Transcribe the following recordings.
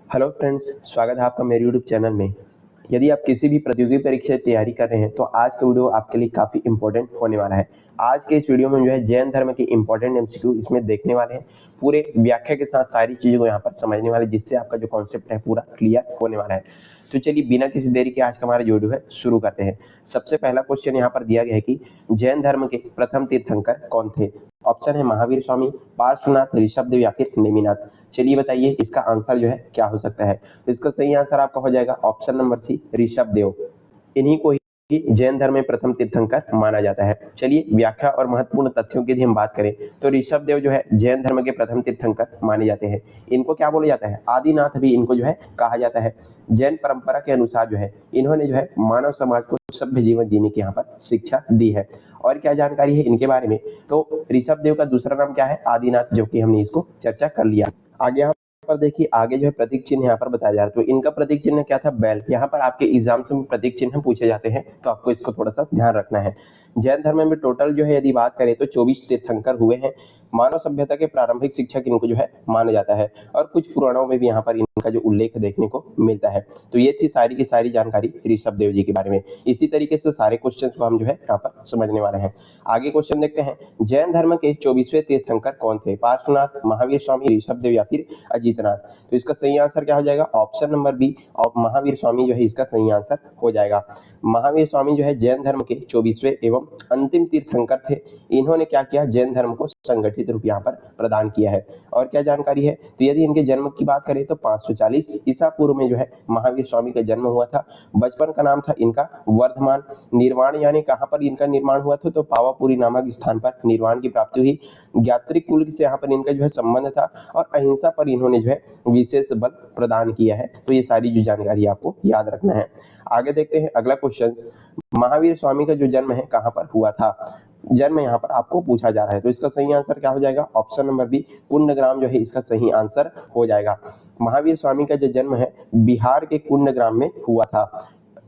Hello friends, स्वागत है आपका मेरे यूट्यूब चैनल में। यदि आप किसी भी प्रतियोगी परीक्षा की तैयारी कर रहे हैं तो आज का वीडियो आपके लिए काफ़ी इंपॉर्टेंट होने वाला है। आज के इस वीडियो में जो है जैन धर्म के इंपॉर्टेंट एमसीक्यू इसमें देखने वाले हैं। पूरे व्याख्या के साथ सारी चीज़ों को यहाँ पर समझने वाले, जिससे आपका जो कॉन्सेप्ट है पूरा क्लियर होने वाला है। तो चलिए बिना किसी देरी के आज का हमारा जो वीडियो है शुरू करते हैं। सबसे पहला क्वेश्चन यहाँ पर दिया गया है कि जैन धर्म के प्रथम तीर्थंकर कौन थे। ऑप्शन है महावीर स्वामी, पार्श्वनाथ, ऋषभदेव या फिर नेमिनाथ। चलिए बताइए इसका आंसर जो है क्या हो सकता है। तो इसका सही आंसर आपका हो जाएगा ऑप्शन नंबर सी, ऋषभदेव। इन्हीं को ही जैन धर्म में प्रथम तीर्थंकर माना जाता है। चलिए व्याख्या और महत्वपूर्ण तथ्यों की यदि हम बात करें तो ऋषभदेव जो है जैन धर्म के प्रथम तीर्थंकर माने जाते हैं। इनको क्या बोला जाता है, आदिनाथ भी इनको जो है कहा जाता है। जैन परंपरा के अनुसार जो है इन्होंने जो है मानव समाज को सभ्य जीवन जीने की यहाँ पर शिक्षा दी है। और क्या जानकारी है इनके बारे में, तो ऋषभदेव का दूसरा नाम क्या है, आदिनाथ, जो कि हमने इसको चर्चा कर लिया। आगे यहाँ पर देखिए, आगे जो है प्रतीक चिन्ह यहाँ पर बताया जा रहा है। तो इनका प्रतीक चिन्ह क्या था, बैल। यहाँ पर आपके एग्जाम से प्रतीक चिन्ह पूछे जाते हैं, तो आपको इसको थोड़ा सा ध्यान रखना है। जैन धर्म में टोटल जो है यदि बात करें तो 24 तीर्थंकर हुए हैं। मानव सभ्यता के प्रारंभिक शिक्षक इनको जो है माना जाता है, और कुछ पुराणों में भी यहाँ पर इनका जो उल्लेख देखने को मिलता है। तो ये थी सारी की सारी जानकारी ऋषभदेव जी के बारे में। इसी तरीके से सारे क्वेश्चन को हम जो है यहाँ पर समझने वाले हैं। आगे क्वेश्चन देखते हैं, जैन धर्म के 24वें तीर्थंकर कौन थे। पार्श्वनाथ, महावीर स्वामी, ऋषभदेव या फिर अजितनाथ। तो इसका सही आंसर क्या हो जाएगा, ऑप्शन नंबर बी, और महावीर स्वामी जो है इसका सही आंसर हो जाएगा। महावीर स्वामी जो है जैन धर्म के 24वें एवं अंतिम तीर्थंकर थे। इन्होंने क्या किया, जैन धर्म को संगठित रूप यहाँ पर प्रदान किया है। और क्या जानकारी है, तो यदि इनके जन्म की बात करें तो 540 ईसा पूर्व में जो है महावीर स्वामी का जन्म हुआ था। बचपन का नाम था इनका वर्धमान। निर्वाण यानी कहाँ पर इनका निर्माण हुआ था, तो पावापुरी नामक स्थान पर निर्वाण की प्राप्ति हुई। ज्ञात्रिक कुल से यहाँ पर इनका जो है संबंध था, और अहिंसा पर इन्होंने जो है विशेष बल प्रदान किया है। तो ये सारी जो जानकारी आपको याद रखना है। आगे देखते हैं अगला क्वेश्चन, महावीर स्वामी का जो जन्म है कहाँ पर हुआ था। जन्म यहाँ पर आपको पूछा जा रहा है, तो इसका सही आंसर क्या हो जाएगा, ऑप्शन नंबर बी, कुंडग्राम जो है इसका सही आंसर हो जाएगा। महावीर स्वामी का जो जन्म है बिहार के कुंडग्राम में हुआ था।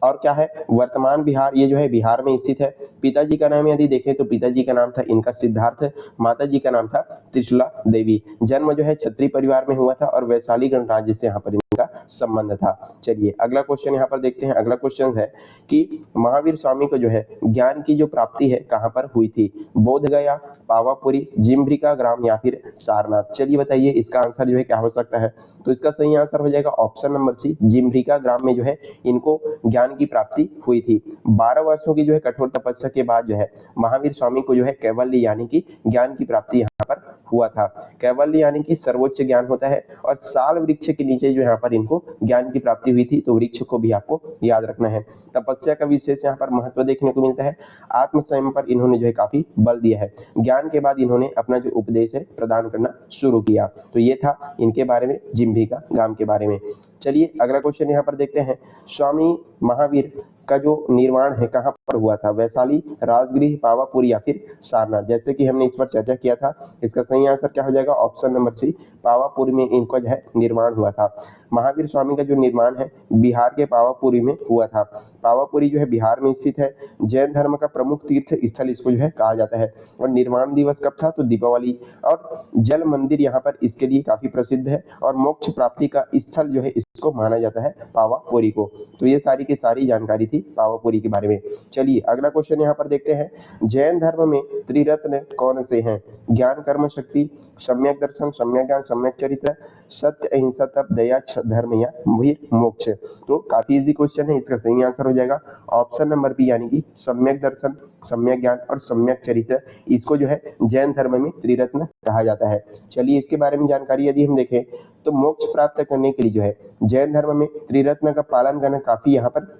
और क्या है, वर्तमान बिहार, ये जो है बिहार में स्थित है। पिताजी का नाम यदि देखें तो पिताजी का नाम था इनका सिद्धार्थ, माता जी का नाम था त्रिशूला देवी। जन्म जो है क्षत्रिय परिवार में हुआ था, और वैशाली गणराज्य से यहाँ पर इनका संबंध था। चलिए अगला क्वेश्चन यहाँ पर देखते हैं। अगला क्वेश्चन है कि महावीर स्वामी को जो है ज्ञान की जो प्राप्ति है कहाँ पर हुई थी। बोध गया, पावापुरी, जिम्भ्रिका ग्राम या फिर सारनाथ। चलिए बताइए इसका आंसर जो है क्या हो सकता है। तो इसका सही आंसर हो जाएगा ऑप्शन नंबर सी, जिम्भ्रिका ग्राम में जो है इनको ज्ञान की प्राप्ति हुई थी। 12 वर्षों की जो है कठोर तपस्या के बाद जो है महावीर स्वामी को जो है कैवल्य यानी कि ज्ञान की प्राप्ति यहाँ पर हुआ था। कैवल्य यानी कि सर्वोच्च ज्ञान होता है, और साल वृक्ष के नीचे जो यहाँ पर इनको ज्ञान की प्राप्ति हुई थी। तो वृक्ष को भी आपको याद रखना है। तपस्या का विशेष यहाँ पर महत्व देखने को मिलता है। आत्म संयम पर इन्होंने जो है काफी बल दिया है। ज्ञान के बाद इन्होंने अपना जो उपदेश है प्रदान करना शुरू किया। तो ये था इनके बारे में, जिम्भ्रिका ग्राम के बारे में। चलिए अगला क्वेश्चन यहाँ पर देखते हैं, स्वामी महावीर का जो निर्माण है कहाँ पर हुआ था। वैशाली, राजगृह, पावापुरी या फिर सारनाथ। जैसे कि हमने इस पर चर्चा किया था, इसका सही आंसर क्या हो जाएगा, ऑप्शन नंबर सी, पावापुरी में इनका जो है निर्माण हुआ था। महावीर स्वामी का जो निर्माण है बिहार के पावापुरी में हुआ था। पावापुरी जो है बिहार में स्थित है। जैन धर्म का प्रमुख तीर्थ स्थल इसको जो है कहा जाता है। और निर्माण दिवस कब था, तो दीपावली। और जल मंदिर यहाँ पर इसके लिए काफी प्रसिद्ध है, और मोक्ष प्राप्ति का स्थल जो है इसको माना जाता है पावापुरी को। तो ये सारी की सारी जानकारी थी पावापुरी के बारे में। चलिए अगला क्वेश्चन यहाँ पर देखते हैं, जैन धर्म में त्रिरत्न कौन से हैं। ज्ञान, कर्म, शक्ति, सम्यक दर्शन, सम्यक ज्ञान, सम्यक चरित्र, सत्य, अहिंसा, तप, दया, धर्म या फिर मोक्ष। तो काफी इजी क्वेश्चन है, इसका सही आंसर हो जाएगा ऑप्शन नंबर बी, यानी कि सम्यक दर्शन, सम्यक ज्ञान और सम्यक चरित्र। इसको जो है जैन धर्म में त्रिरत्न कहा जाता है। चलिए इसके बारे में जानकारी यदि हम देखें तो मोक्ष प्राप्त करने के लिए जो है जैन धर्म में त्रिरत्न का पालन करना काफी यहाँ पर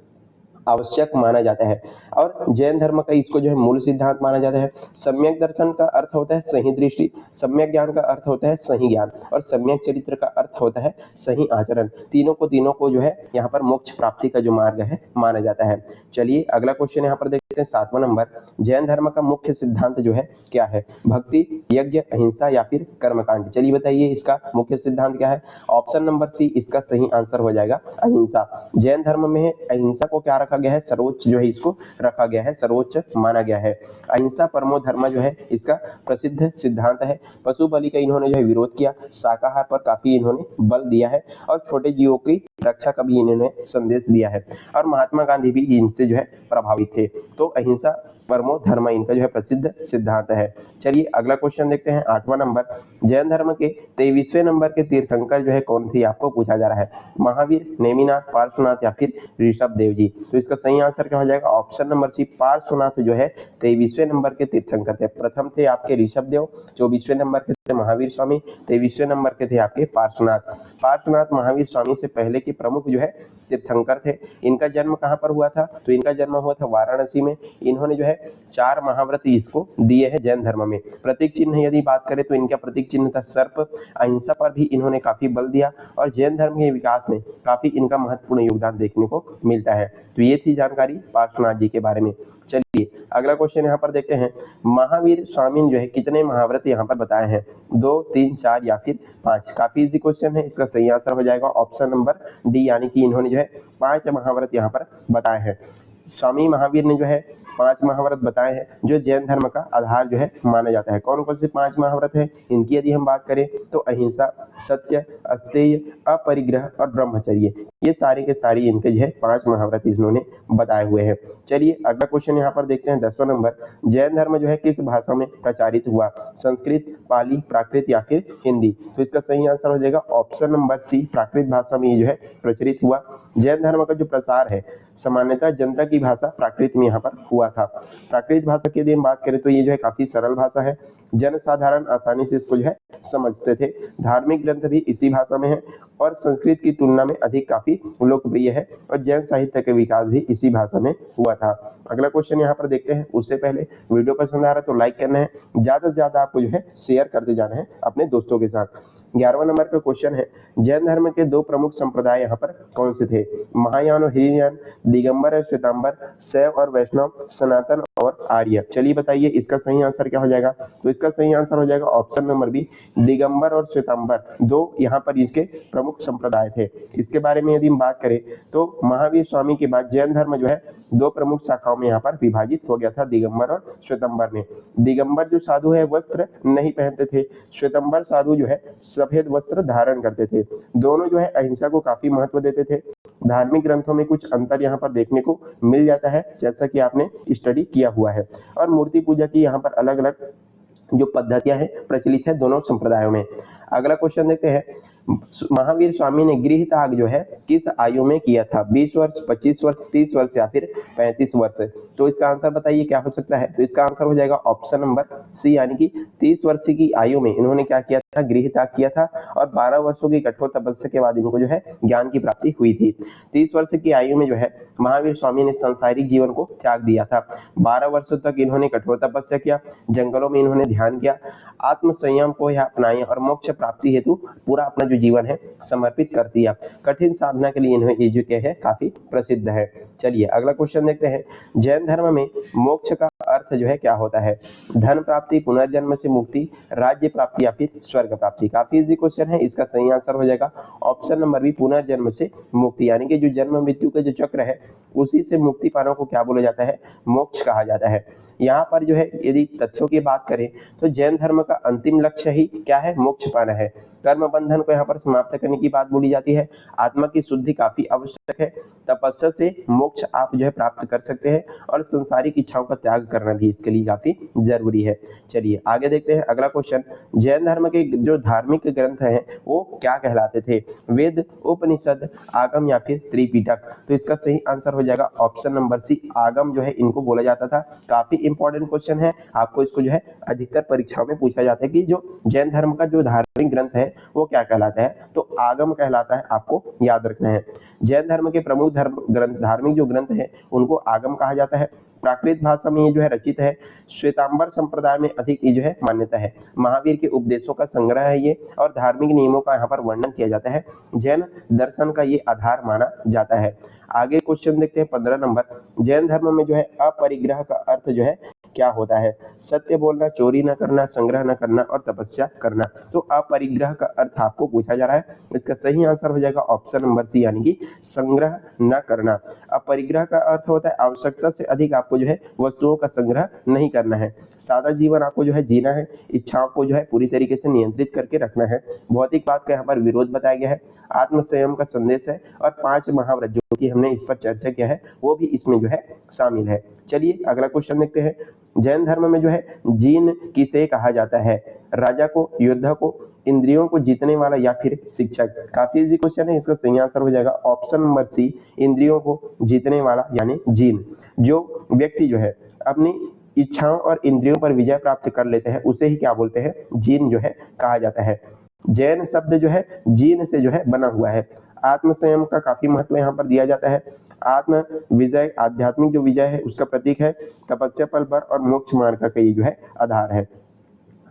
आवश्यक माना जाता है। और जैन धर्म का इसको जो है मूल सिद्धांत माना जाता है। सम्यक दर्शन का अर्थ होता है सही दृष्टि, सम्यक ज्ञान का अर्थ होता है सही ज्ञान, और सम्यक चरित्र का अर्थ होता है सही आचरण। तीनों को जो है यहाँ पर मोक्ष प्राप्ति का जो मार्ग है माना जाता है। चलिए अगला क्वेश्चन यहाँ पर देखते हैं 7वां नंबर, जैन धर्म का मुख्य सिद्धांत जो है क्या है? भक्ति, यज्ञ, अहिंसा या फिर कर्मकांड? चलिए बताइए इसका मुख्य सिद्धांत क्या है? ऑप्शन नंबर सी इसका सही आंसर हो जाएगा अहिंसा। जैन धर्म में अहिंसा को क्या रखा गया है? सर्वोच्च जो है इसको रखा गया है, सर्वोच्च माना गया है। अहिंसा परमो धर्म जो है इसका प्रसिद्ध सिद्धांत है। पशु बलि का इन्होंने जो है विरोध किया, शाकाहार पर काफी इन्होंने बल दिया है और छोटे जीवों की रक्षा का भी इन्होंने संदेश दिया है और महात्मा गांधी भी इनसे जो है प्रभावित थे। तो अहिंसा परमो धर्म इनका जो है प्रसिद्ध सिद्धांत है। चलिए अगला क्वेश्चन देखते हैं 8वां नंबर, जैन धर्म के 23वें नंबर के तीर्थंकर जो है कौन थे? आपको पूछा जा रहा है। महावीर, नेमिनाथ, पार्श्वनाथ या फिर ऋषभ देव जी? तो इसका सही आंसर क्या हो जाएगा? ऑप्शन नंबर सी पार्श्वनाथ जो है 23वें नंबर के तीर्थंकर थे। प्रथम थे आपके ऋषभ देव, 24वें नंबर के थे महावीर स्वामी, 23वें नंबर के थे आपके पार्श्वनाथ। पार्श्वनाथ महावीर स्वामी से पहले के प्रमुख जो है तीर्थंकर थे। इनका जन्म कहाँ पर हुआ था? तो इनका जन्म हुआ था वाराणसी में। इन्होंने जो है 4 महाव्रत इसको दिए हैं जैन धर्म में। प्रतीक चिन्ह यदि बात करें तो इनका प्रतीक चिन्ह था सर्प। अहिंसा पर भी इन्होंने काफी बल दिया और जैन धर्म के विकास में काफी इनका महत्वपूर्ण योगदान देखने को मिलता है। तो ये थी जानकारी पार्श्वनाथ जी के बारे में। चलिए अगला क्वेश्चन यहाँ पर देखते हैं, महावीर स्वामी जो है कितने महाव्रत यहाँ पर बताए हैं? 2, 3, 4 या फिर 5? काफी इजी क्वेश्चन है, इसका सही आंसर हो जाएगा ऑप्शन नंबर डी, यानी कि इन्होंने जो है 5 महाव्रत यहाँ पर बताए हैं। स्वामी महावीर ने जो है 5 महाव्रत बताए हैं जो जैन धर्म का आधार जो है माना जाता है। कौन कौन से 5 महाव्रत हैं? इनकी यदि हम बात करें तो अहिंसा, सत्य, अस्तेय, अपरिग्रह और ब्रह्मचर्य, ये सारे के सारे इनके जो है 5 महाव्रत इन्होंने बताए हुए हैं। चलिए अगला क्वेश्चन यहाँ पर देखते हैं 10वां नंबर, जैन धर्म जो है किस भाषा में प्रचारित हुआ? संस्कृत, पाली, प्राकृत या फिर हिंदी? तो इसका सही आंसर हो जाएगा ऑप्शन नंबर सी, प्राकृत भाषा में ये जो है प्रचलित हुआ। जैन धर्म का जो प्रसार है सामान्यतः जनता की भाषा प्राकृत में यहाँ पर हुआ था। प्राकृत भाषा की यदि हम बात करें तो ये जो है काफी सरल भाषा है, जनसाधारण आसानी से इसको जो है समझते थे। धार्मिक ग्रंथ भी इसी भाषा में है और संस्कृत की तुलना में अधिक काफी लोकप्रिय है और जैन साहित्य का विकास भी इसी भाषा में हुआ था। अगला क्वेश्चन यहाँ पर देखते हैं, उससे पहले वीडियो पसंद आ रहा है तो लाइक करना है, ज्यादा से ज्यादा आपको जो है शेयर करते जाना है अपने दोस्तों के साथ। 11वां नंबर का क्वेश्चन है, जैन धर्म के 2 प्रमुख संप्रदाय यहाँ पर कौन से थे? महायान और हीनयान, दिगंबर और श्वेतांबर, शैव और वैष्णव, सनातन और आर्य? चलिए बताइए इसका सही आंसर क्या हो जाएगा? तो इसका सही आंसर हो जाएगा ऑप्शन नंबर बी, दिगंबर और श्वेतांबर 2 यहाँ पर इसके प्रमुख संप्रदाय थे। इसके बारे में यदि हम बात करें तो महावीर स्वामी के बाद जैन धर्म जो है 2 प्रमुख शाखाओं में यहाँ पर विभाजित हो गया था, दिगंबर और श्वेतांबर में। दिगंबर जो साधु है वस्त्र नहीं पहनते थे, श्वेतांबर साधु जो है सफेद वस्त्र धारण करते थे। दोनों जो है अहिंसा को काफी महत्व देते थे। धार्मिक ग्रंथों में कुछ अंतर यहाँ पर देखने को मिल जाता है जैसा कि आपने स्टडी किया हुआ है और मूर्ति पूजा की यहाँ पर अलग अलग जो पद्धतियां हैं प्रचलित है दोनों संप्रदायों में। अगला क्वेश्चन देखते हैं, महावीर स्वामी ने गृह त्याग जो है किस आयु में किया था? 20 वर्ष, 25 वर्ष, 30 वर्ष या फिर 35 वर्ष? तो इसका आंसर बताइए क्या हो सकता है? तो इसका आंसर हो जाएगा ऑप्शन नंबर सी, यानी कि 30 वर्ष की आयु में इन्होंने क्या किया था? गृह त्याग किया था और 12 वर्षों की कठोर तपस्या के बाद इनको जो है ज्ञान की प्राप्ति हुई थी। 30 वर्ष की आयु में जो है महावीर स्वामी ने सांसारिक जीवन को त्याग दिया था। 12 वर्षों तक इन्होंने कठोर तपस्या किया, जंगलों में इन्होंने ध्यान किया, आत्म संयम को अपनाया और मोक्ष प्राप्ति हेतु पूरा अपना जो जीवन है समर्पित कर दिया। कठिन साधना के लिए इन्हें ये जो है काफी प्रसिद्ध है। चलिए अगला क्वेश्चन देखते हैं, जैन धर्म में मोक्ष का अर्थ जो है क्या होता है? धन प्राप्ति, पुनर्जन्म से मुक्ति, राज्य प्राप्ति या फिर स्वर्ग प्राप्ति? काफी इजी क्वेश्चन है, इसका सही आंसर हो जाएगा ऑप्शन नंबर बी, पुनर्जन्म से मुक्ति, यानी कि जो जन्म मृत्यु का जो चक्र है उसी से मुक्ति पाने को क्या बोला जाता है? मोक्ष कहा जाता है। यहाँ पर जो है यदि तथ्यों की बात करें तो जैन धर्म का अंतिम लक्ष्य ही क्या है? मोक्ष पाना है। कर्म बंधन को यहाँ पर समाप्त करने की बात बोली जाती है। आत्मा की शुद्धि काफी आवश्यक है। तपस्या से मोक्ष आप जो है प्राप्त कर सकते हैं और संसारिक इच्छाओं का त्याग करना भी इसके लिए काफी जरूरी है। चलिए आगे देखते हैं अगला क्वेश्चन, जैन धर्म के जो धार्मिक ग्रंथ हैं वो क्या कहलाते थे? वेद, उपनिषद, आगम या फिर त्रिपिटक? तो इसका सही आंसर हो जाएगा ऑप्शन नंबर सी, आगम जो है इनको बोला जाता था। काफी इंपॉर्टेंट क्वेश्चन है, आपको इसको जो है अधिकतर परीक्षाओं में पूछा जाता है कि जो जैन धर्म का जो धार्मिक ग्रंथ है वो क्या कहलाता है? तो आगम कहलाता है, आपको याद रखना है। जैन धर्म के प्रमुख धार्मिक जो ग्रंथ है उनको आगम कहा जाता है। प्राकृत भाषा में ये जो है रचित है। श्वेतांबर संप्रदाय में अधिक ये जो है मान्यता है। महावीर के उपदेशों का संग्रह है ये, और धार्मिक नियमों का यहाँ पर वर्णन किया जाता है। जैन दर्शन का ये आधार माना जाता है। आगे क्वेश्चन देखते हैं 15 नंबर। जैन धर्म में जो है अपरिग्रह का अर्थ जो है क्या होता है? सत्य बोलना, चोरी न करना, संग्रह न करना और तपस्या करना। तो अपरिग्रह का अर्थ आपको पूछा जा रहा है। इसका सही आंसर हो जाएगा ऑप्शन नंबर सी, यानी कि संग्रह न करना। अपरिग्रह का अर्थ होता है आवश्यकता से अधिक आपको जो है वस्तुओं का संग्रह नहीं करना है। सादा जीवन आपको जो है जीना है। इच्छाओं को जो है पूरी तरीके से नियंत्रित करके रखना है। भौतिकवाद का यहाँ पर विरोध बताया गया है। आत्म संयम का संदेश है, और 5 महाव्रत जो कि हमने इस पर चर्चा किया है वो भी इसमें जो है शामिल है। चलिए अगला क्वेश्चन देखते हैं। जैन धर्म में जो है जीन किसे कहा जाता है? राजा को, योद्धा को, इंद्रियों को जीतने वाला या फिर शिक्षक? काफी इजी क्वेश्चन है। इसका सही आंसर हो जाएगा ऑप्शन नंबर सी, इंद्रियों को जीतने वाला यानी जीन। जो व्यक्ति जो है अपनी इच्छाओं और इंद्रियों पर विजय प्राप्त कर लेते हैं उसे ही क्या बोलते हैं? जीन जो है कहा जाता है। जैन शब्द जो है जीन से जो है बना हुआ है। आत्म संयम का काफी महत्व यहाँ पर दिया जाता है। आत्म विजय, आध्यात्मिक जो विजय है उसका प्रतीक है। तपस्या फल पर और मोक्ष मार्ग का ये जो है आधार है।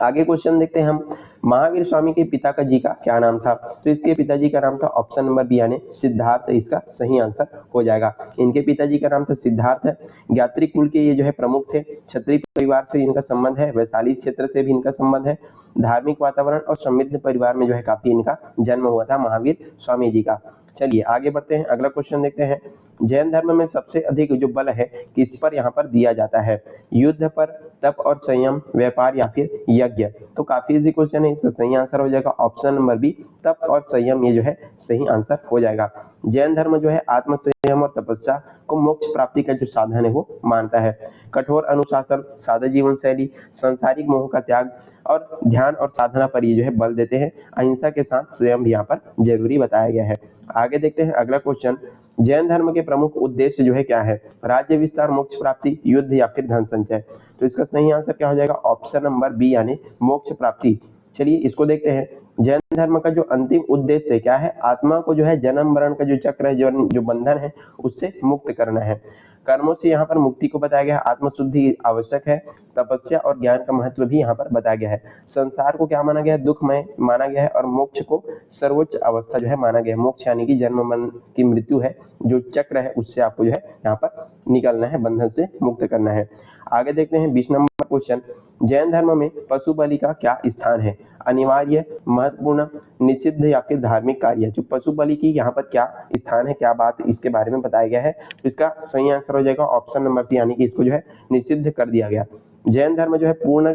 आगे क्वेश्चन देखते हैं हम। महावीर स्वामी के पिता का जी का क्या नाम था? तो इसके पिताजी का नाम था ऑप्शन नंबर बी यानी सिद्धार्थ, इसका सही आंसर हो जाएगा। इनके पिताजी का नाम था सिद्धार्थ। ज्ञात्री कुल के ये जो है प्रमुख थे। क्षत्रिय परिवार से इनका संबंध है। वैशाली क्षेत्र से भी इनका संबंध है। धार्मिक वातावरण और समृद्ध परिवार में जो है काफी इनका जन्म हुआ था महावीर स्वामी जी का। चलिए आगे बढ़ते हैं, अगला क्वेश्चन देखते हैं। जैन धर्म में सबसे अधिक जो बल है किस पर यहाँ पर दिया जाता है? युद्ध पर, तप और संयम, व्यापार या फिर यज्ञ? तो काफी इजी क्वेश्चन है। इसका सही आंसर हो जाएगा ऑप्शन नंबर बी, तप और संयम ये जो है सही आंसर हो जाएगा। जैन धर्म जो है आत्म संयम और तपस्या को मोक्ष प्राप्ति का जो साधन है वो मानता है। कठोर अनुशासन, सादा जीवन शैली, सांसारिक मोह का त्याग और ध्यान और साधना पर ये जो है बल देते हैं। अहिंसा के साथ संयम यहाँ पर जरूरी बताया गया है। आगे देखते हैं अगला क्वेश्चन। जैन धर्म के प्रमुख उद्देश्य जो है क्या है? राज्य विस्तार, मोक्ष प्राप्ति, युद्ध या फिर धन संचय? तो इसका सही आंसर क्या हो जाएगा? ऑप्शन नंबर बी यानी मोक्ष प्राप्ति। चलिए इसको देखते हैं। जैन धर्म का जो अंतिम उद्देश्य क्या है? आत्मा को जो है जन्म मरण का जो चक्र है, जो बंधन है उससे मुक्त करना है। कर्मों से यहाँ पर मुक्ति को बताया गया है। आत्मशुद्धि आवश्यक है। तपस्या और ज्ञान का महत्व भी यहाँ पर बताया गया है। संसार को क्या माना गया है? दुखमय माना गया है। और मोक्ष को सर्वोच्च अवस्था जो है माना गया है। मोक्ष यानी कि जन्म मरण की मृत्यु है, जो चक्र है उससे आपको जो है यहाँ पर निकलना है, बंधन से मुक्त करना है। आगे देखते हैं 20 नंबर क्वेश्चन। जैन धर्म में पशु बलि का क्या स्थान है? अनिवार्य, महत्वपूर्ण, निषिद्ध या फिर धार्मिक कार्य? जो पशु बलि की यहाँ पर क्या स्थान है, क्या बात इसके बारे में बताया गया है? तो इसका सही आंसर हो जाएगा ऑप्शन नंबर सी, यानी कि इसको जो है निषिद्ध कर दिया गया। जैन धर्म जो है पूर्ण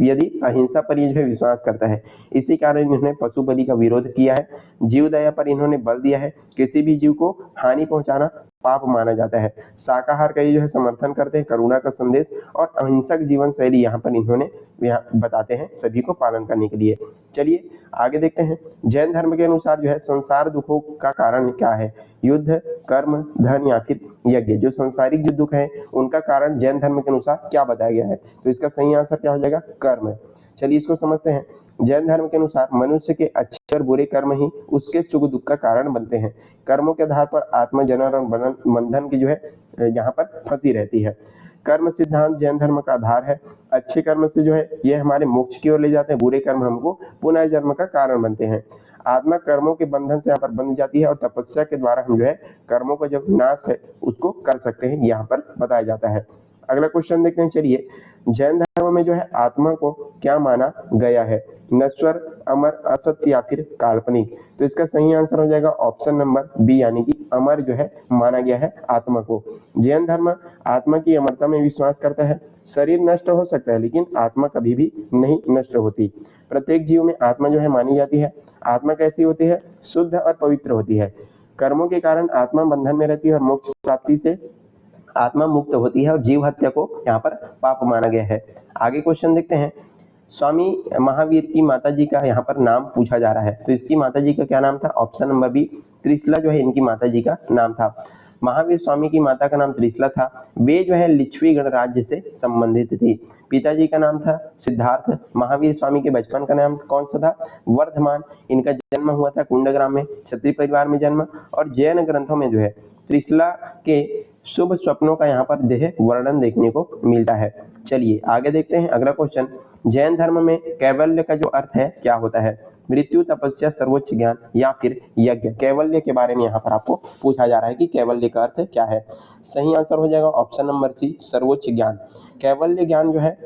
यदि अहिंसा पर ये जो है विश्वास करता है, इसी कारण इन्होंने पशु बलि का विरोध किया है। जीव दया पर इन्होंने बल दिया है। किसी भी जीव को हानि पहुंचाना पाप माना जाता है। शाकाहार का ये जो है समर्थन करते हैं। करुणा का संदेश और अहिंसक जीवन शैली यहाँ पर इन्होंने बताते हैं सभी को पालन करने के लिए। चलिए आगे देखते हैं। जैन धर्म के अनुसार जो है संसार दुखों का कारण क्या है? युद्ध, कर्म, धन या फिर यज्ञ? जो संसारिक जो दुख है उनका कारण जैन धर्म के अनुसार क्या बताया गया है? तो इसका सही आंसर क्या हो जाएगा? कर्म। चलिए इसको समझते हैं। जैन धर्म के अनुसार मनुष्य के अच्छे और बुरे कर्म ही उसके सुख दुख का कारण बनते हैं। कर्मों के आधार पर आत्मा जन्म और बंधन की जो है यहाँ पर फंसी रहती है। कर्म सिद्धांत जैन धर्म का आधार है। अच्छे कर्म से जो है ये हमारे मोक्ष की ओर ले जाते हैं। बुरे कर्म हमको पुनः जन्म का कारण बनते हैं। आत्मा कर्मों के बंधन से यहाँ पर बंध जाती है और तपस्या के द्वारा हम जो है कर्मों का जब नाश है उसको कर सकते हैं, यहाँ पर बताया जाता है। अगला क्वेश्चन देखते हैं। चलिए जैन धर्म में जो है आत्मा को क्या माना गया है? नश्वर, अमर, असत्य या फिर काल्पनिक? तो इसका सही आंसर हो जाएगा ऑप्शन नंबर बी, यानी कि अमर जो है माना गया है आत्मा को। जैन धर्म आत्मा की अमरता में विश्वास करता है। शरीर नष्ट हो सकता है लेकिन आत्मा कभी भी नहीं नष्ट होती। प्रत्येक जीव में आत्मा जो है मानी जाती है। आत्मा कैसी होती है? शुद्ध और पवित्र होती है। कर्मों के कारण आत्मा बंधन में रहती है और मोक्ष प्राप्ति से आत्मा मुक्त होती है और जीव हत्या को यहाँ पर पाप माना गया है। आगे क्वेश्चन देखते हैं। स्वामी महावीर की माताजी का यहाँ पर नाम पूछा जा रहा है, तो इसकी माताजी का क्या नाम था? ऑप्शन नंबर बी, त्रिशला जो है इनकी माताजी का नाम था। महावीर स्वामी की माता का नाम त्रिशला था। वे जो है लिच्छवी गणराज्य से संबंधित थी। पिताजी का नाम था सिद्धार्थ। महावीर स्वामी के बचपन का नाम कौन सा था? वर्धमान। इनका जन्म हुआ था कुंडग्राम में। क्षत्रिय परिवार में जन्म। और जैन ग्रंथों में जो है त्रिशला के शुभ स्वप्नों का यहाँ पर जो है वर्णन देखने को मिलता है। चलिए आगे देखते हैं अगला क्वेश्चन। जैन धर्म में कैवल्य का जो अर्थ है क्या होता है? मृत्यु, तपस्या, सर्वोच्च ज्ञान या फिर यज्ञ। कैवल्य के बारे में यहाँ पर आपको पूछा जा रहा है कि कैवल्य का अर्थ क्या है। सही आंसर हो जाएगा ऑप्शन नंबर सी, सर्वोच्च ज्ञान। कैवल्य ज्ञान जो है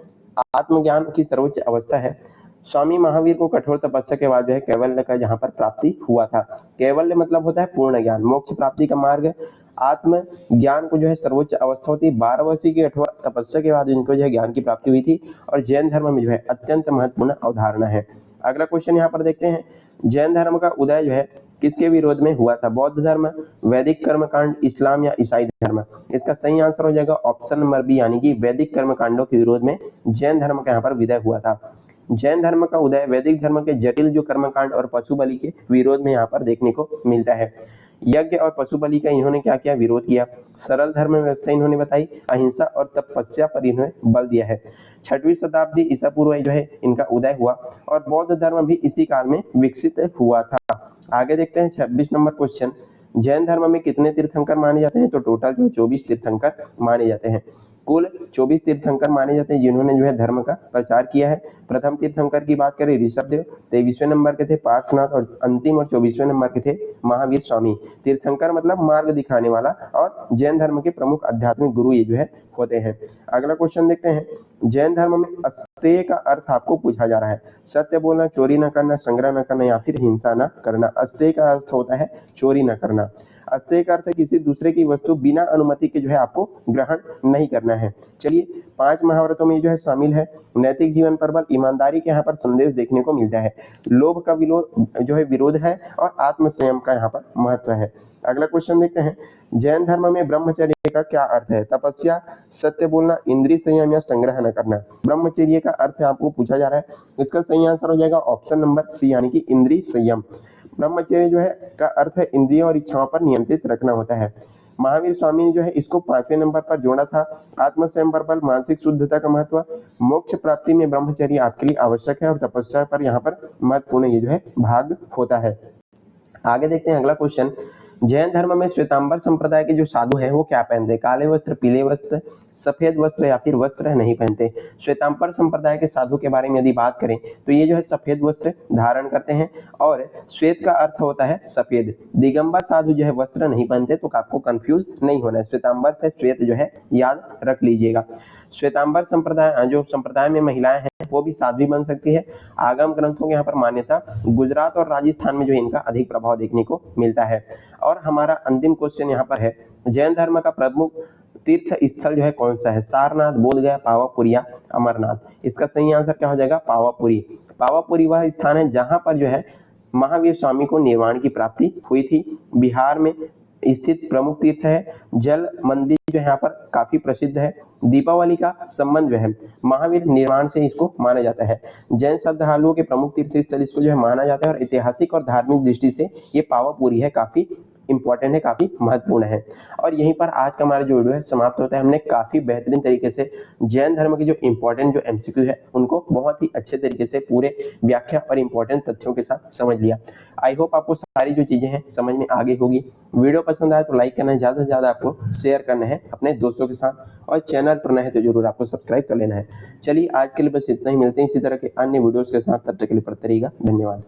आत्मज्ञान की सर्वोच्च अवस्था है। स्वामी महावीर को कठोर तपस्या के बाद जो है कैवल्य का यहाँ पर प्राप्ति हुआ था। कैवल्य मतलब होता है पूर्ण ज्ञान, मोक्ष प्राप्ति का मार्ग। आत्म ज्ञान को जो है सर्वोच्च अवस्था होती है। 12 वर्षीय की कठोर तपस्या के बाद इनको जो है ज्ञान की प्राप्ति हुई थी और जैन धर्म में जो है अत्यंत महत्वपूर्ण अवधारणा है। अगला क्वेश्चन यहाँ पर देखते हैं। जैन धर्म का उदय जो है किसके विरोध में हुआ था? बौद्ध धर्म, वैदिक कर्मकांड, इस्लाम या ईसाई धर्म। इसका सही आंसर हो जाएगा ऑप्शन नंबर बी, यानी कि वैदिक कर्मकांडों के विरोध में जैन धर्म का यहाँ पर विदय हुआ था। जैन धर्म का उदय वैदिक धर्म के जटिल जो कर्मकांड और पशु बलि के विरोध में यहाँ पर देखने को मिलता है। यज्ञ और पशु बलि का इन्होंने क्या किया? विरोध किया। सरल धर्म व्यवस्था इन्होंने बताई। अहिंसा और तपस्या पर इन्होंने बल दिया है। 6वीं शताब्दी ईसा पूर्व जो है इनका उदय हुआ और बौद्ध धर्म भी इसी काल में विकसित हुआ था। आगे देखते हैं 26 नंबर क्वेश्चन। जैन धर्म में कितने तीर्थंकर माने जाते हैं? तो टोटल जो 24 तीर्थंकर माने जाते हैं। कुल 24 तीर्थंकर माने जाते हैं जिन्होंने जो है धर्म का प्रचार किया है। प्रथम तीर्थंकर की बात करें ऋषभदेव, 23वें नंबर के थे पार्श्वनाथ और अंतिम और 24वें नंबर के थे महावीर स्वामी। तीर्थंकर मतलब मार्ग दिखाने वाला और जैन धर्म के प्रमुख आध्यात्मिक गुरु ये जो है होते हैं। अगला क्वेश्चन देखते हैं। जैन धर्म में अस्तेय का अर्थ आपको पूछा जा रहा है। सत्य बोलना, चोरी न करना, संग्रह न करना या फिर हिंसा न करना। अस्तेय का अर्थ होता है चोरी न करना। अस्तेय का अर्थ है किसी दूसरे की वस्तु बिना अनुमति के जो है आपको ग्रहण नहीं करना है। चलिए 5 महाव्रतों में जो है शामिल है। नैतिक जीवन पर बल, ईमानदारी के यहाँ पर संदेश देखने को मिलता है। लोभ का जो है विरोध है और आत्म संयम का यहाँ पर महत्व है। अगला क्वेश्चन देखते हैं। जैन धर्म में ब्रह्मचर्य का क्या अर्थ है? तपस्या, सत्य बोलना, इंद्रिय संयम या संग्रह न करना। ब्रह्मचर्य का अर्थ आपको पूछा जा रहा है। इसका सही आंसर हो जाएगा ऑप्शन नंबर सी, यानी कि इंद्रिय संयम। ब्रह्मचर्य जो है का अर्थ है इंद्रियों और इच्छाओं पर नियंत्रित रखना होता है। महावीर स्वामी ने जो है इसको 5वें नंबर पर जोड़ा था। आत्मसंयम पर बल, मानसिक शुद्धता का महत्व। मोक्ष प्राप्ति में ब्रह्मचर्य आपके लिए आवश्यक है और तपस्या पर यहाँ पर महत्वपूर्ण ये जो है भाग होता है। आगे देखते हैं अगला क्वेश्चन। जैन धर्म में श्वेतांबर संप्रदाय के जो साधु हैं वो क्या पहनते हैं? काले वस्त्र, पीले वस्त्र, सफेद वस्त्र या फिर वस्त्र नहीं पहनते। श्वेतांबर संप्रदाय के साधु के बारे में यदि बात करें तो ये जो है सफेद वस्त्र धारण करते हैं और श्वेत का अर्थ होता है सफेद। दिगंबर साधु जो है वस्त्र नहीं पहनते, तो आपको कंफ्यूज नहीं होना है। श्वेतांबर से श्वेत जो है याद रख लीजिएगा। श्वेतांबर संप्रदाय में महिलाएं हैं वो भी साध्वी बन सकती है। आगम ग्रंथों के यहाँ पर मान्यता गुजरात और राजस्थान में जो इनका अधिक प्रभाव देखने को मिलता है। और हमारा अंतिम क्वेश्चन यहाँ पर है। जैन धर्म का प्रमुख तीर्थ स्थल जो है कौन सा है? सारनाथ, बोधगया, पावापुरी या अमरनाथ। इसका सही आंसर क्या हो जाएगा? पावापुरी। पावापुरी वह स्थान है जहां पर जो है महावीर स्वामी को निर्वाण की प्राप्ति हुई थी। बिहार में स्थित प्रमुख तीर्थ है। जल मंदिर जो यहाँ पर काफी प्रसिद्ध है। दीपावली का संबंध जो है महावीर निर्वाण से इसको माना जाता है। जैन श्रद्धालुओं के प्रमुख तीर्थ स्थल इसको जो है माना जाता है और ऐतिहासिक और धार्मिक दृष्टि से ये पावापुरी है, काफी इंपॉर्टेंट है, काफी महत्वपूर्ण है। और यहीं पर आज का हमारा जो वीडियो है समाप्त होता है। हमने काफी बेहतरीन तरीके से जैन धर्म के जो इंपॉर्टेंट जो एमसीक्यू है उनको बहुत ही अच्छे तरीके से पूरे व्याख्या और इंपॉर्टेंट तथ्यों के साथ समझ लिया। आई होप आपको सारी जो चीजें हैं समझ में आ गई होगी। वीडियो पसंद आए तो लाइक करना है, ज्यादा से ज्यादा आपको शेयर करना है अपने दोस्तों के साथ और चैनल पर नए हैं तो जरूर आपको सब्सक्राइब कर लेना है। चलिए आज के लिए बस इतना ही, मिलते हैं इसी तरह के अन्य वीडियोस के साथ। तब तक के लिए पढ़ते रहिएगा। धन्यवाद।